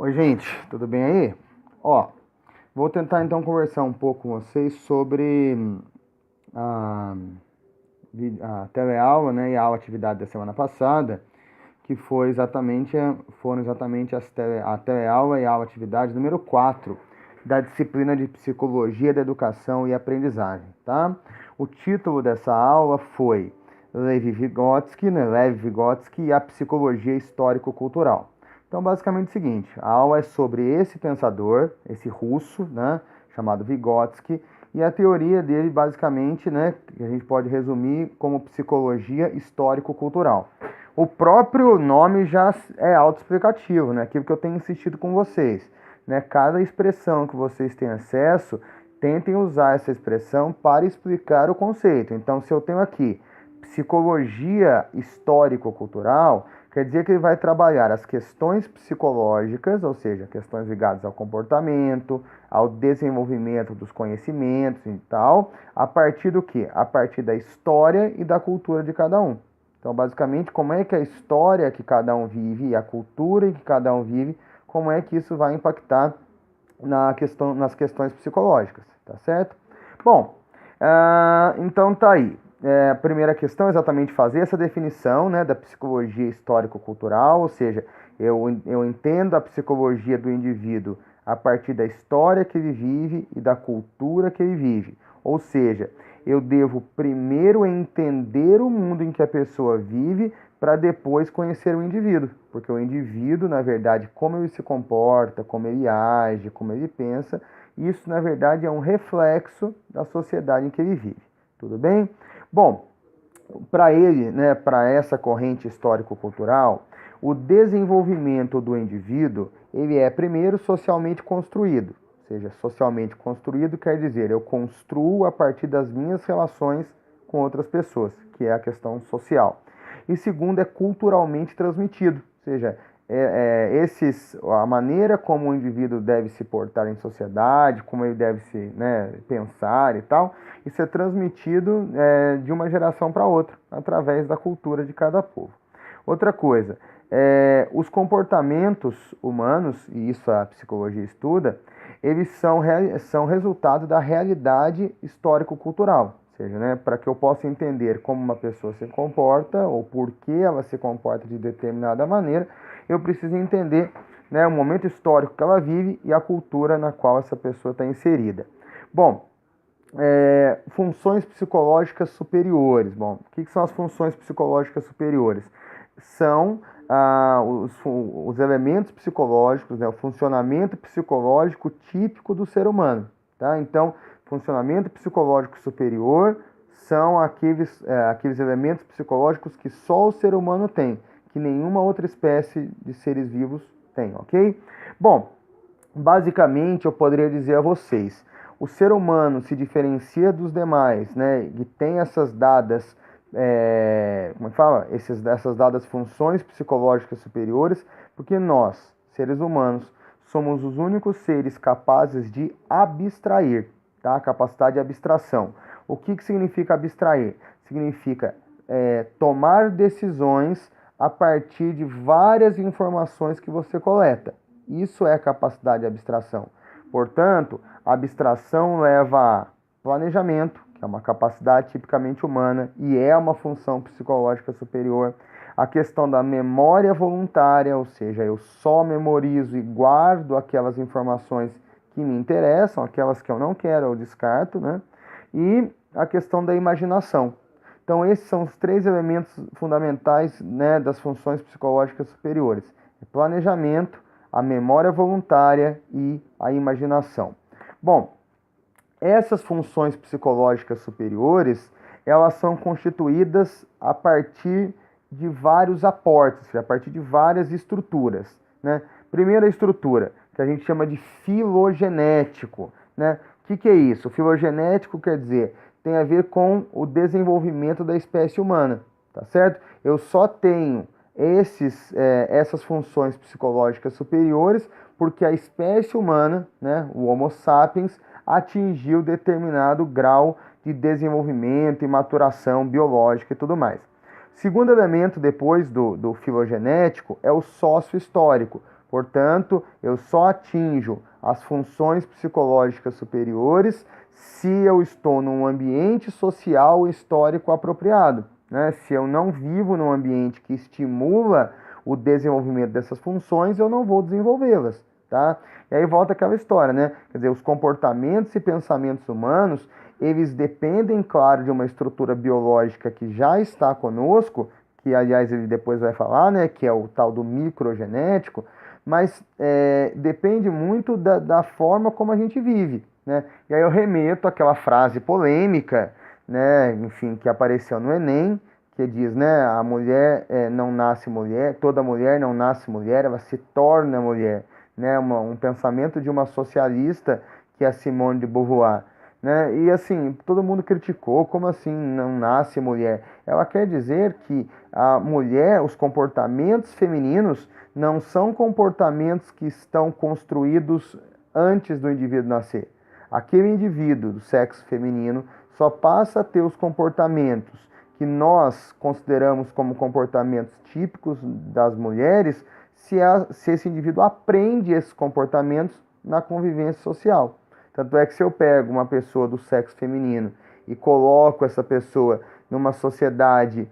Oi, gente, tudo bem aí? Ó, vou tentar então conversar um pouco com vocês sobre a, a teleaula, né, e a aula atividade da semana passada, que foram exatamente a teleaula e a aula atividade número 4 da disciplina de Psicologia da Educação e Aprendizagem, tá? O título dessa aula foi Lev Vygotsky e a Psicologia Histórico-Cultural. Então, basicamente é o seguinte, a aula é sobre esse pensador, esse russo, né, chamado Vygotsky, e a teoria dele, basicamente, né, que a gente pode resumir como psicologia histórico-cultural. O próprio nome já é autoexplicativo, né, aquilo que eu tenho insistido com vocês, né, cada expressão que vocês têm acesso, tentem usar essa expressão para explicar o conceito. Então, se eu tenho aqui psicologia histórico-cultural, quer dizer que ele vai trabalhar as questões psicológicas, ou seja, questões ligadas ao comportamento, ao desenvolvimento dos conhecimentos e tal, a partir do quê? A partir da história e da cultura de cada um. Então, basicamente, como é que a história que cada um vive e a cultura em que cada um vive, como é que isso vai impactar nas questões psicológicas, tá certo? Bom, então tá aí. A primeira questão é exatamente fazer essa definição, né, da psicologia histórico-cultural, ou seja, eu entendo a psicologia do indivíduo a partir da história que ele vive e da cultura que ele vive. Ou seja, eu devo primeiro entender o mundo em que a pessoa vive para depois conhecer o indivíduo. Porque o indivíduo, na verdade, como ele se comporta, como ele age, como ele pensa, isso, na verdade, é um reflexo da sociedade em que ele vive. Tudo bem? Bom, para ele, né, para essa corrente histórico-cultural, o desenvolvimento do indivíduo, ele é primeiro socialmente construído. Ou seja, socialmente construído quer dizer eu construo a partir das minhas relações com outras pessoas, que é a questão social. E segundo, é culturalmente transmitido. Ou seja, a maneira como o indivíduo deve se portar em sociedade, como ele deve se, né, pensar e tal, isso é transmitido de uma geração para outra, através da cultura de cada povo. Outra coisa, os comportamentos humanos, e isso a psicologia estuda, eles são resultado da realidade histórico-cultural. Ou seja, né, para que eu possa entender como uma pessoa se comporta ou por que ela se comporta de determinada maneira, eu preciso entender, né, o momento histórico que ela vive e a cultura na qual essa pessoa está inserida. Bom, funções psicológicas superiores. Bom, o que são as funções psicológicas superiores? São os elementos psicológicos, né, o funcionamento psicológico típico do ser humano. Tá? Então, funcionamento psicológico superior são aqueles elementos psicológicos que só o ser humano tem, que nenhuma outra espécie de seres vivos tem, ok? Bom, basicamente eu poderia dizer a vocês, o ser humano se diferencia dos demais, né, e tem essas dadas, como é que fala? Essas dadas funções psicológicas superiores, porque nós, seres humanos, somos os únicos seres capazes de abstrair, tá? A capacidade de abstração. O que significa abstrair? Significa tomar decisões a partir de várias informações que você coleta. Isso é a capacidade de abstração. Portanto, a abstração leva a planejamento, que é uma capacidade tipicamente humana e é uma função psicológica superior. A questão da memória voluntária, ou seja, eu só memorizo e guardo aquelas informações que me interessam, aquelas que eu não quero eu descarto, né? E a questão da imaginação. Então, esses são os três elementos fundamentais, né, das funções psicológicas superiores: planejamento, a memória voluntária e a imaginação. Bom, essas funções psicológicas superiores, elas são constituídas a partir de vários aportes, a partir de várias estruturas, né? Primeira estrutura, que a gente chama de filogenético, né? O que é isso? O filogenético quer dizer, tem a ver com o desenvolvimento da espécie humana, tá certo? Eu só tenho essas funções psicológicas superiores porque a espécie humana, né, o Homo sapiens, atingiu determinado grau de desenvolvimento e maturação biológica e tudo mais. Segundo elemento depois do filogenético é o sócio-histórico. Portanto, eu só atinjo as funções psicológicas superiores se eu estou num ambiente social e histórico apropriado, né? Se eu não vivo num ambiente que estimula o desenvolvimento dessas funções, eu não vou desenvolvê-las, tá? E aí volta aquela história, né? Quer dizer, os comportamentos e pensamentos humanos, eles dependem, claro, de uma estrutura biológica que já está conosco, que aliás ele depois vai falar, né? Que é o tal do microgenético, mas depende muito da forma como a gente vive, né? E aí eu remeto àquela frase polêmica, né? Enfim, que apareceu no Enem, que diz, né? A mulher não nasce mulher, toda mulher não nasce mulher, ela se torna mulher, né? Um pensamento de uma socialista, que é a Simone de Beauvoir, né? E assim, todo mundo criticou, como assim não nasce mulher? Ela quer dizer que a mulher, os comportamentos femininos, não são comportamentos que estão construídos antes do indivíduo nascer. Aquele indivíduo do sexo feminino só passa a ter os comportamentos que nós consideramos como comportamentos típicos das mulheres se esse indivíduo aprende esses comportamentos na convivência social. Tanto é que se eu pego uma pessoa do sexo feminino e coloco essa pessoa numa sociedade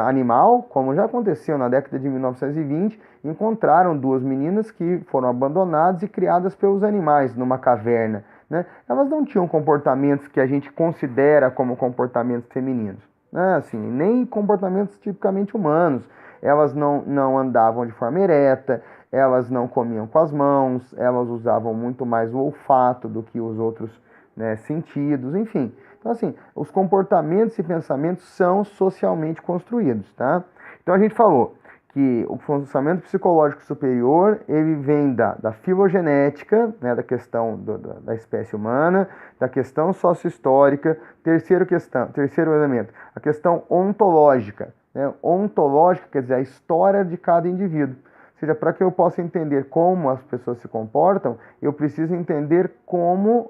animal, como já aconteceu na década de 1920, encontraram duas meninas que foram abandonadas e criadas pelos animais numa caverna, né? Elas não tinham comportamentos que a gente considera como comportamentos femininos, né? Assim, nem comportamentos tipicamente humanos. Elas não andavam de forma ereta, elas não comiam com as mãos, elas usavam muito mais o olfato do que os outros, né, sentidos, enfim. Então, assim, os comportamentos e pensamentos são socialmente construídos, tá? Então, a gente falou que o funcionamento psicológico superior, ele vem da filogenética, né, da questão da espécie humana, da questão sócio-histórica, terceiro elemento, a questão ontológica, né? Ontológica quer dizer a história de cada indivíduo. Ou seja, para que eu possa entender como as pessoas se comportam, eu preciso entender como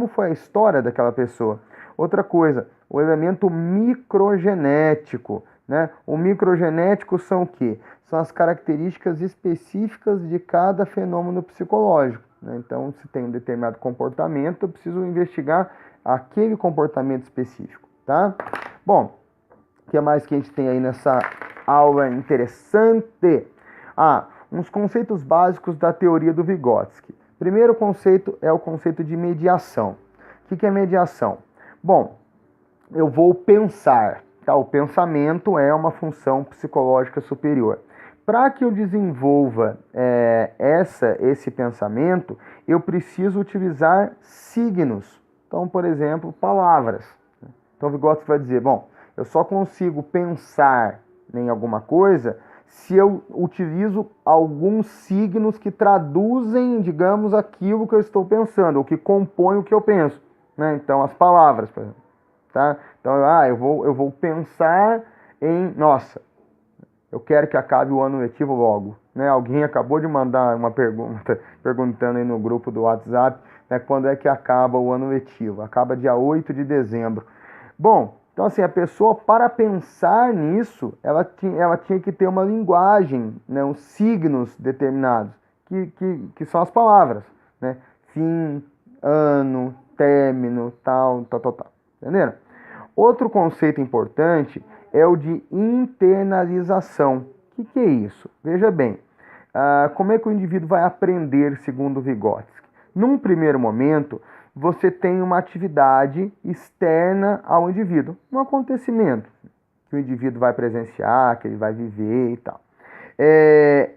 foi a história daquela pessoa. Outra coisa, o elemento microgenético, né? O microgenético são o quê? São as características específicas de cada fenômeno psicológico, né? Então, se tem um determinado comportamento, eu preciso investigar aquele comportamento específico, tá? Bom, o que mais que a gente tem aí nessa aula interessante? Uns conceitos básicos da teoria do Vygotsky. Primeiro conceito é o conceito de mediação. O que é mediação? Bom, eu vou pensar, tá? O pensamento é uma função psicológica superior. Para que eu desenvolva esse pensamento, eu preciso utilizar signos. Então, por exemplo, palavras. Então, Vygotsky vai dizer, bom, eu só consigo pensar em alguma coisa se eu utilizo alguns signos que traduzem, digamos, aquilo que eu estou pensando, ou que compõem o que eu penso, né? Então, as palavras, por exemplo, tá? Então, eu vou pensar em, nossa, eu quero que acabe o ano letivo logo, né? Alguém acabou de mandar uma pergunta, perguntando aí no grupo do WhatsApp, né, quando é que acaba o ano letivo? Acaba dia 8 de dezembro. Bom, então, assim, a pessoa, para pensar nisso, ela tinha que ter uma linguagem, né, uns signos determinados, que são as palavras, né? Fim, ano, término, tal. Entenderam? Outro conceito importante é o de internalização. O que é isso? Veja bem, como é que o indivíduo vai aprender, segundo Vygotsky? Num primeiro momento, você tem uma atividade externa ao indivíduo, um acontecimento que o indivíduo vai presenciar, que ele vai viver e tal.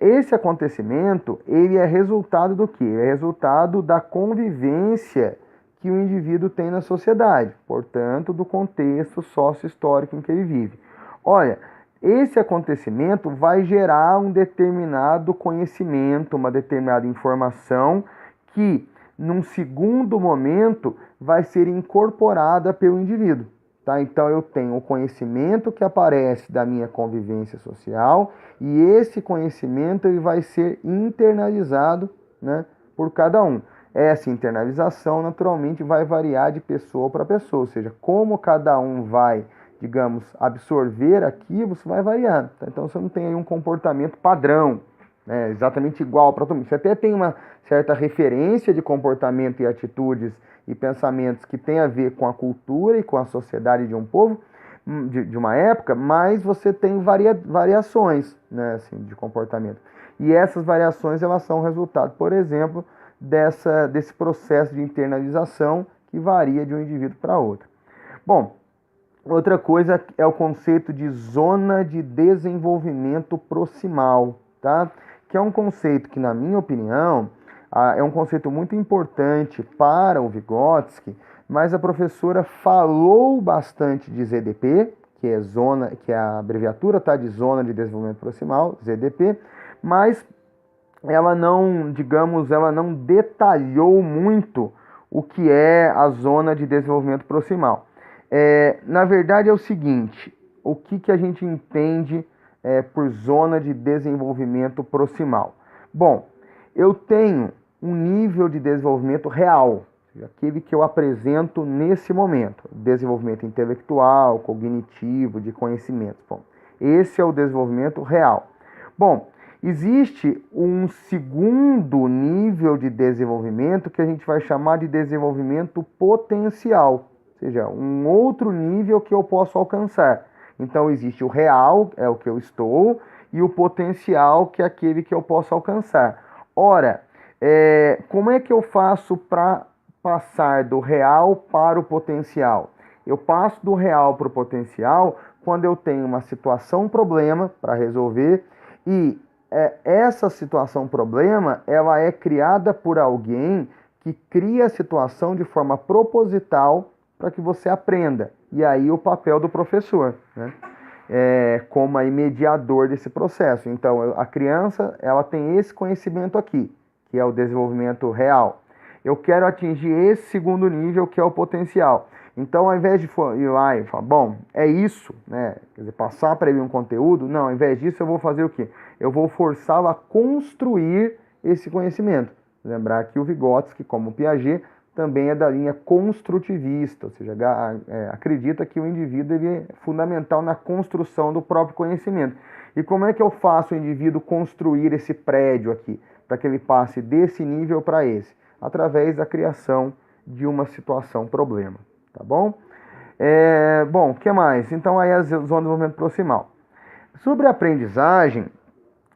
Esse acontecimento, ele é resultado do quê? É resultado da convivência que o indivíduo tem na sociedade, portanto, do contexto sócio-histórico em que ele vive. Olha, esse acontecimento vai gerar um determinado conhecimento, uma determinada informação que, num segundo momento, vai ser incorporada pelo indivíduo. Tá? Então, eu tenho o conhecimento que aparece da minha convivência social e esse conhecimento ele vai ser internalizado, né, por cada um. Essa internalização, naturalmente, vai variar de pessoa para pessoa, ou seja, como cada um vai, digamos, absorver aquilo, isso vai variar. Tá? Então, você não tem aí um comportamento padrão, né, exatamente igual para todo mundo. Você até tem uma certa referência de comportamento e atitudes e pensamentos que tem a ver com a cultura e com a sociedade de um povo, de uma época, mas você tem variações, né, assim, de comportamento. E essas variações elas são resultado, por exemplo, desse processo de internalização que varia de um indivíduo para outro. Bom, outra coisa é o conceito de zona de desenvolvimento proximal, tá? Que é um conceito que, na minha opinião, é um conceito muito importante para o Vygotsky, mas a professora falou bastante de ZDP, que é a abreviatura, tá, de Zona de Desenvolvimento Proximal, ZDP, mas ela não, digamos, ela não detalhou muito o que é a Zona de Desenvolvimento Proximal. Na verdade é o seguinte, o que a gente entende por Zona de Desenvolvimento Proximal? Bom, eu tenho um nível de desenvolvimento real, aquele que eu apresento nesse momento, desenvolvimento intelectual, cognitivo, de conhecimentos. Bom, esse é o desenvolvimento real. Bom, existe um segundo nível de desenvolvimento que a gente vai chamar de desenvolvimento potencial, ou seja, um outro nível que eu posso alcançar. Então existe o real, é o que eu estou, e o potencial, que é aquele que eu posso alcançar. Ora, como é que eu faço para passar do real para o potencial? Eu passo do real para o potencial quando eu tenho uma situação problema para resolver e essa situação problema ela é criada por alguém que cria a situação de forma proposital para que você aprenda. E aí o papel do professor, né? Como aí mediador desse processo. Então a criança ela tem esse conhecimento aqui, que é o desenvolvimento real. Eu quero atingir esse segundo nível, que é o potencial. Então, ao invés de ir lá e falar, bom, é isso, né? Quer dizer, passar para ele um conteúdo, não, ao invés disso eu vou fazer o quê? Eu vou forçá-lo a construir esse conhecimento. Lembrar que o Vygotsky, como o Piaget, também é da linha construtivista, ou seja, acredita que o indivíduo ele é fundamental na construção do próprio conhecimento. E como é que eu faço o indivíduo construir esse prédio aqui, para que ele passe desse nível para esse? Através da criação de uma situação problema, tá bom? Bom, o que mais? Então aí a zona de desenvolvimento proximal. Sobre a aprendizagem,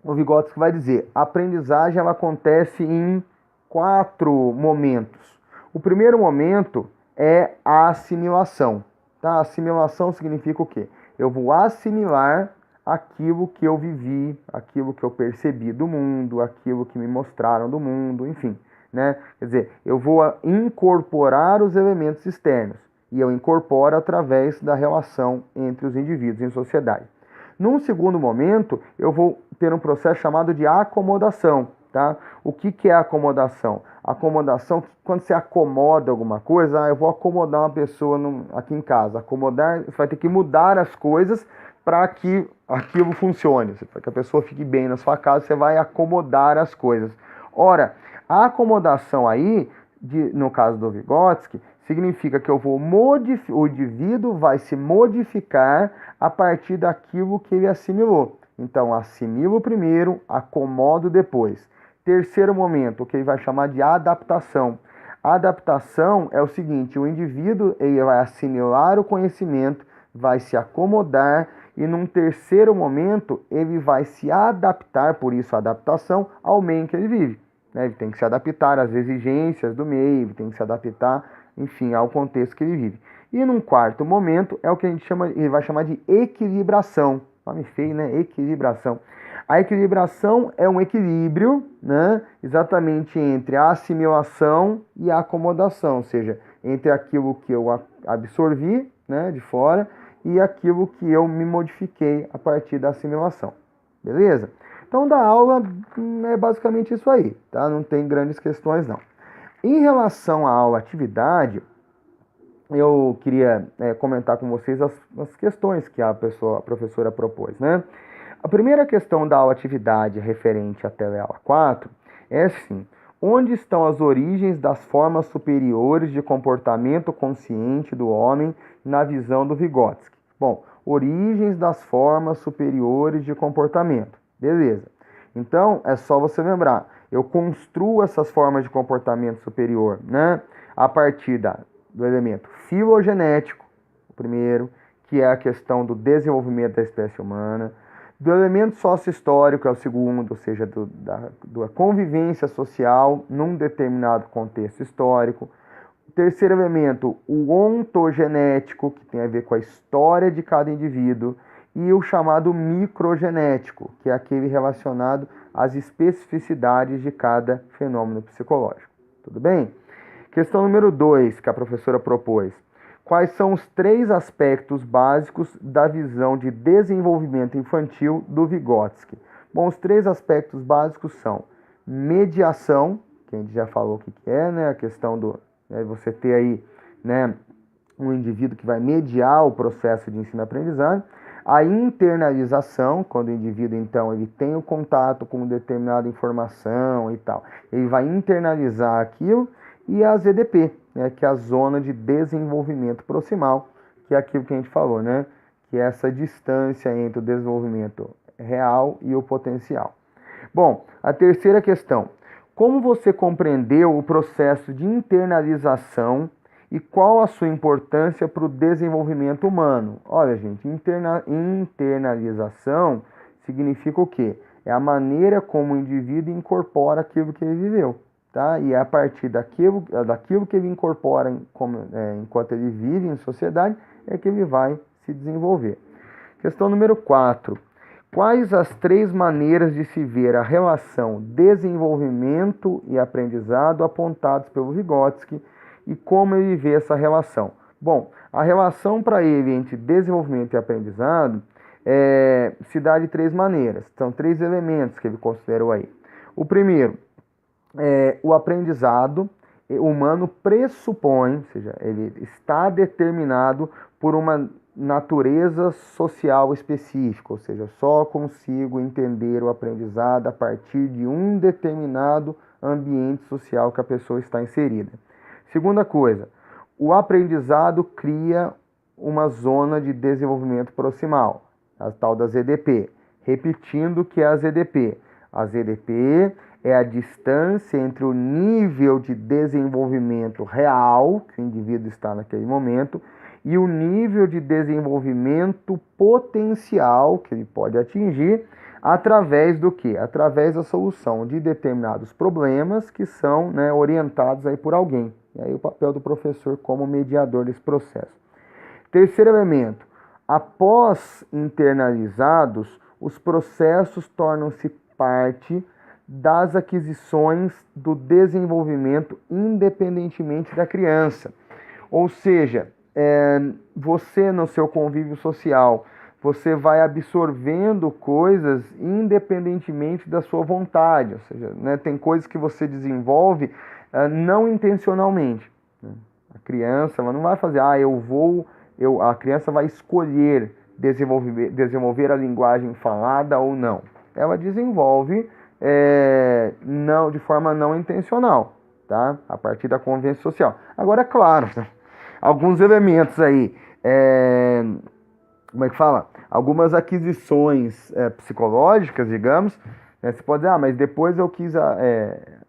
o Vygotsky vai dizer, a aprendizagem ela acontece em 4 momentos. O primeiro momento é a assimilação, tá? Assimilação significa o quê? Eu vou assimilar aquilo que eu vivi, aquilo que eu percebi do mundo, aquilo que me mostraram do mundo, enfim, né? Quer dizer, eu vou incorporar os elementos externos e eu incorporo através da relação entre os indivíduos em sociedade. Num segundo momento, eu vou ter um processo chamado de acomodação, tá? O que é acomodação? Acomodação, quando você acomoda alguma coisa, eu vou acomodar uma pessoa aqui em casa. Acomodar, você vai ter que mudar as coisas para que aquilo funcione, para que a pessoa fique bem na sua casa, você vai acomodar as coisas. Ora, a acomodação aí, no caso do Vygotsky, significa que o indivíduo vai se modificar a partir daquilo que ele assimilou. Então, assimilo primeiro, acomodo depois. Terceiro momento, o que ele vai chamar de adaptação. A adaptação é o seguinte, o indivíduo ele vai assimilar o conhecimento, vai se acomodar e num terceiro momento ele vai se adaptar, por isso a adaptação, ao meio em que ele vive. Ele tem que se adaptar às exigências do meio, ele tem que se adaptar, enfim, ao contexto que ele vive. E num quarto momento é o que ele vai chamar de equilibração. Nome feio, né? Equilibração. A equilibração é um equilíbrio, né? Exatamente entre a assimilação e a acomodação, ou seja, entre aquilo que eu absorvi, né, de fora e aquilo que eu me modifiquei a partir da assimilação. Beleza? Então, da aula é basicamente isso aí, tá? Não tem grandes questões, não. Em relação à aula-atividade, eu queria comentar com vocês as questões que a professora propôs, né? A primeira questão da aula-atividade referente à teleaula 4 é assim, onde estão as origens das formas superiores de comportamento consciente do homem na visão do Vygotsky? Bom, origens das formas superiores de comportamento. Beleza. Então, é só você lembrar, eu construo essas formas de comportamento superior, né, a partir do elemento filogenético, o primeiro, que é a questão do desenvolvimento da espécie humana, do elemento sócio-histórico, é o segundo, ou seja, da convivência social num determinado contexto histórico. O terceiro elemento, o ontogenético, que tem a ver com a história de cada indivíduo, e o chamado microgenético, que é aquele relacionado às especificidades de cada fenômeno psicológico. Tudo bem? Questão número 2, que a professora propôs. Quais são os 3 aspectos básicos da visão de desenvolvimento infantil do Vygotsky? Bom, os 3 aspectos básicos são mediação, que a gente já falou o que é, né? A questão do você ter aí, né, um indivíduo que vai mediar o processo de ensino-aprendizagem. A internalização, quando o indivíduo, então, ele tem o contato com determinada informação e tal, ele vai internalizar aquilo. E a ZDP, né, que é a zona de desenvolvimento proximal, que é aquilo que a gente falou, né, que é essa distância entre o desenvolvimento real e o potencial. Bom, a terceira questão. Como você compreendeu o processo de internalização e qual a sua importância para o desenvolvimento humano? Olha, gente, internalização significa o quê? É a maneira como o indivíduo incorpora aquilo que ele viveu. Tá? E é a partir daquilo que ele incorpora enquanto ele vive em sociedade, é que ele vai se desenvolver. Questão número 4. Quais as 3 maneiras de se ver a relação desenvolvimento e aprendizado apontados pelo Vygotsky e como ele vê essa relação? Bom, a relação para ele entre desenvolvimento e aprendizado se dá de 3 maneiras. São 3 elementos que ele considerou aí. O primeiro, o aprendizado humano pressupõe, ou seja, ele está determinado por uma natureza social específica, ou seja, só consigo entender o aprendizado a partir de um determinado ambiente social que a pessoa está inserida. Segunda coisa, o aprendizado cria uma zona de desenvolvimento proximal, a tal da ZDP. Repetindo o que é a ZDP. A ZDP é a distância entre o nível de desenvolvimento real que o indivíduo está naquele momento e o nível de desenvolvimento potencial que ele pode atingir através do quê? Através da solução de determinados problemas que são, né, orientados aí por alguém. E aí o papel do professor como mediador desse processo. Terceiro elemento, após internalizados, os processos tornam-se parte das aquisições do desenvolvimento independentemente da criança. Ou seja, você no seu convívio social, você vai absorvendo coisas independentemente da sua vontade. Ou seja, né, tem coisas que você desenvolve não intencionalmente. A criança ela não vai fazer, a criança vai escolher desenvolver a linguagem falada ou não. Ela desenvolve não, de forma não intencional, tá? A partir da convivência social. Agora, é claro, alguns elementos aí, como é que fala? Algumas aquisições psicológicas, digamos, você pode dizer, mas depois eu quis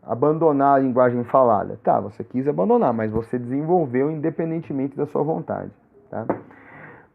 abandonar a linguagem falada. Tá, você quis abandonar, mas você desenvolveu independentemente da sua vontade, tá?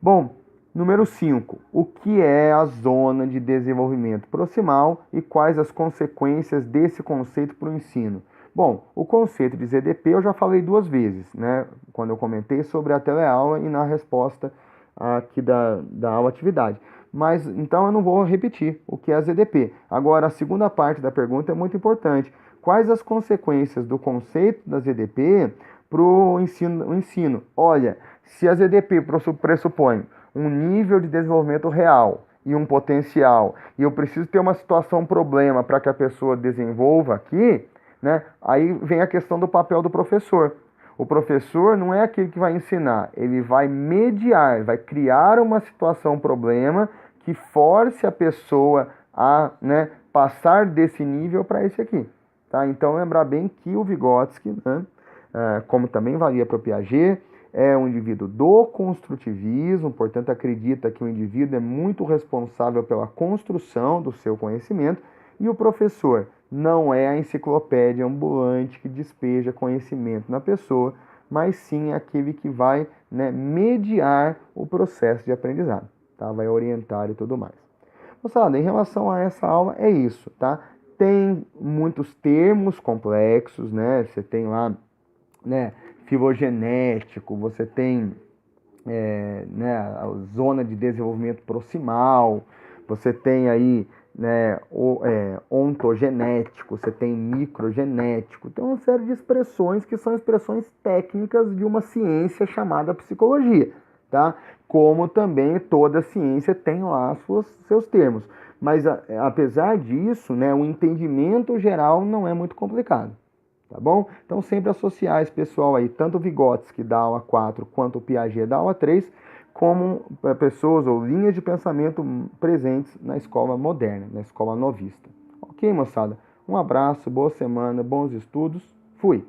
Bom, número 5. O que é a zona de desenvolvimento proximal e quais as consequências desse conceito para o ensino? Bom, o conceito de ZDP eu já falei 2 vezes, né? Quando eu comentei sobre a teleaula e na resposta aqui da aula atividade. Mas, então, eu não vou repetir o que é a ZDP. Agora, a segunda parte da pergunta é muito importante. Quais as consequências do conceito da ZDP para o ensino? Olha, se a ZDP pressupõe um nível de desenvolvimento real e um potencial, e eu preciso ter uma situação, problema para que a pessoa desenvolva aqui, né? Aí vem a questão do papel do professor. O professor não é aquele que vai ensinar, ele vai mediar, vai criar uma situação, problema que force a pessoa a, né, passar desse nível para esse aqui. Tá? Então, lembrar bem que o Vygotsky, né, como também valia para o Piaget, é um indivíduo do construtivismo, portanto acredita que o indivíduo é muito responsável pela construção do seu conhecimento E o professor não é a enciclopédia ambulante que despeja conhecimento na pessoa, mas sim aquele que vai, né, mediar o processo de aprendizado, tá? Vai orientar e tudo mais. Moçada, em relação a essa aula é isso, tá? Tem muitos termos complexos, né? Você tem lá, né, filogenético, você tem né, a zona de desenvolvimento proximal, você tem aí, né, ontogenético, você tem microgenético, tem uma série de expressões que são expressões técnicas de uma ciência chamada psicologia, tá? Como também toda ciência tem lá seus termos. Mas apesar disso, né, o entendimento geral não é muito complicado. Tá bom? Então sempre associar esse pessoal aí, tanto o Vygotsky da aula 4 quanto o Piaget da aula 3, como pessoas ou linhas de pensamento presentes na escola moderna, na escola novista. Ok, moçada? Um abraço, boa semana, bons estudos, fui!